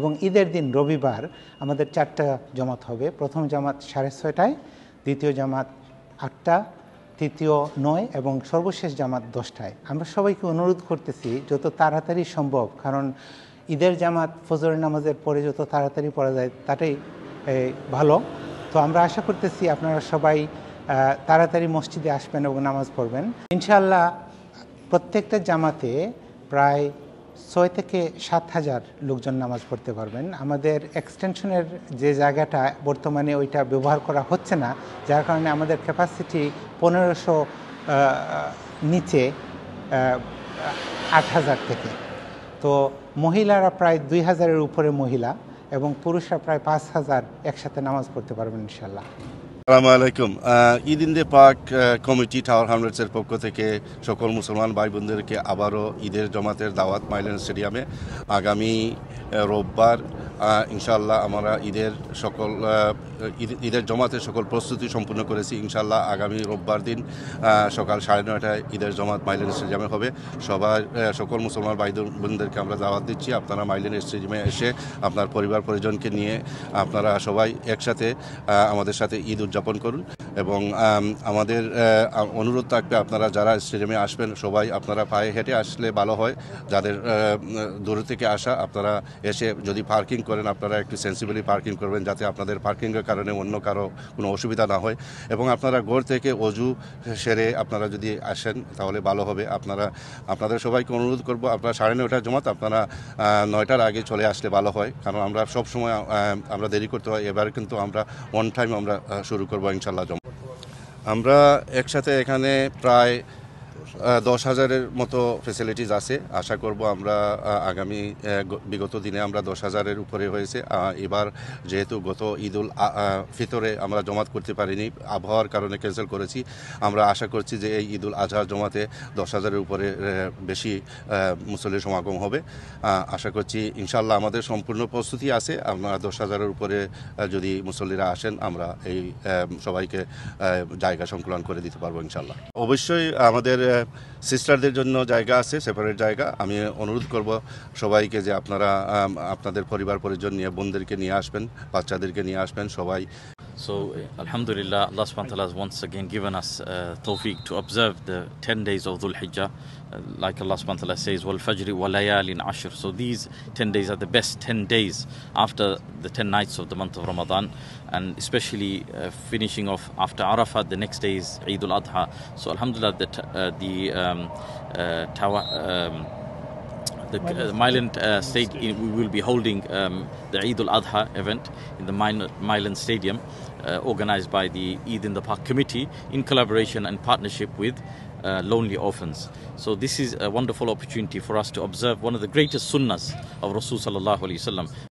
এবং ঈদের দিন রবিবার আমাদের 4টা জামাত হবে। প্রথম জামাত 6:30টায়, দ্বিতীয় জামাত 8টা, তৃতীয় 9 এবং সর্বশেষ জামাত 10টায়। আমরা সবাইকে অনুরোধ করতেছি যত তাড়াতাড়ি সম্ভব, কারণ ঈদের জামাত ফজরের নামাজের পরে যত তাড়াতাড়ি পড়া যায় তাটাই ভালো। তো আমরা আশা করতেছি আপনারা সবাই তাড়াতাড়ি মসজিদে আসবেন এবং নামাজ পড়বেন। ইনশাআল্লাহ প্রত্যেকটা জামাতে প্রায় 6 থেকে 7 হাজার লোকজন নামাজ পড়তে পারবেন। আমাদের এক্সটেনশনের যে জায়গাটা বর্তমানে ওইটা ব্যবহার করা হচ্ছে না, যার কারণে আমাদের ক্যাপাসিটি 1500 নিচে 8000 থেকে। তো মহিলারা প্রায় 2000-এর উপরে মহিলা এবং পুরুষরা প্রায় 5000 একসাথে নামাজ পড়তে পারবেন ইনশাআল্লাহ। আসসালামু আলাইকুম। Eid in the Park Committee Tower হামলেটসের পক্ষ থেকে সকল মুসলমান ভাই বোনদেরকে আবারও ঈদের জামাতের দাওয়াত মাইলেন স্টেডিয়ামে। আগামী রোববার ইনশাআল্লাহ আমরা ঈদের জামাতের সকল প্রস্তুতি সম্পূর্ণ করেছি। ইনশাআল্লাহ আগামী রোববার দিন সকাল 9:30টায় ঈদের জামাত মাইলেন স্টেডিয়ামে হবে। সকল মুসলমান ভাই বোনদেরকে আমরা দাওয়াত দিচ্ছি, আপনারা মাইলেন স্টেডিয়ামে এসে আপনার পরিবার পরিজনকে নিয়ে আপনারা সবাই একসাথে আমাদের সাথে ঈদ উদযাপন করুন। এবং আমাদের অনুরোধ থাকবে, আপনারা যারা স্টেডিয়ামে আসবেন সবাই আপনারা পায়ে হেঁটে আসলে ভালো হয়। যাদের দূর থেকে আসা, আপনারা এসে যদি পার্কিং করেন আপনারা একটু সেন্সিবলি পার্কিং করবেন, যাতে আপনাদের পার্কিংয়ের কারণে অন্য কারো কোনো অসুবিধা না হয়। এবং আপনারা ঘর থেকে অজু সেরে আপনারা যদি আসেন তাহলে ভালো হবে। আপনাদের সবাইকে অনুরোধ করব, আপনারা 9:30টার জামাত আপনারা 9টার আগে চলে আসলে ভালো হয়, কারণ আমরা সব সময় আমরা দেরি করতে হয়। এবার কিন্তু আমরা অন টাইম আমরা শুরু করবো ইনশাআল্লাহ। আমরা একসাথে এখানে প্রায় 10,000-এর মতো ফ্যাসিলিটিস আছে। আশা করব আমরা আগামী বিগত দিনে আমরা 10,000-এর উপরে হয়েছে। এবার যেহেতু গত ঈদুল ফিতরে আমরা জমাত করতে পারিনি, আবহাওয়ার কারণে ক্যান্সেল করেছি। আমরা আশা করছি যে এই ঈদুল আজহার জমাতে 10,000-এর উপরে বেশি মুসল্লির সমাগম হবে। আশা করছি ইনশাআল্লাহ আমাদের সম্পূর্ণ প্রস্তুতি আছে। আমরা 10,000-এর উপরে যদি মুসল্লিরা আসেন আমরা এই সবাইকে জায়গা সংকুলন করে দিতে পারবো ইনশাআল্লাহ। অবশ্যই আমাদের সিস্টারদের জন্য জায়গা আছে, সেপারেট জায়গা। আমি অনুরোধ করব সবাইকে যে আপনারা আপনাদের পরিবার পরিজন নিয়ে বোনদেরকে নিয়ে আসবেন, বাচ্চাদেরকে নিয়ে আসবেন সবাই। So, Alhamdulillah, Allah subhanahu wa ta'ala has once again given us tawfiq to observe the 10 days of Dhul Hijjah. Like Allah subhanahu wa ta'ala says, wal fajri wa layalin ashr. So these 10 days are the best 10 days after the 10 nights of the month of Ramadan, and especially finishing off after Arafat, the next day is Eid al-Adha. So Alhamdulillah, the Myland State, we will be holding the Eid al-Adha event in the Myland Stadium, organized by the Eid in the Park Committee in collaboration and partnership with Lonely Orphans. So this is a wonderful opportunity for us to observe one of the greatest sunnahs of Rasul sallallahu alaihi wasallam.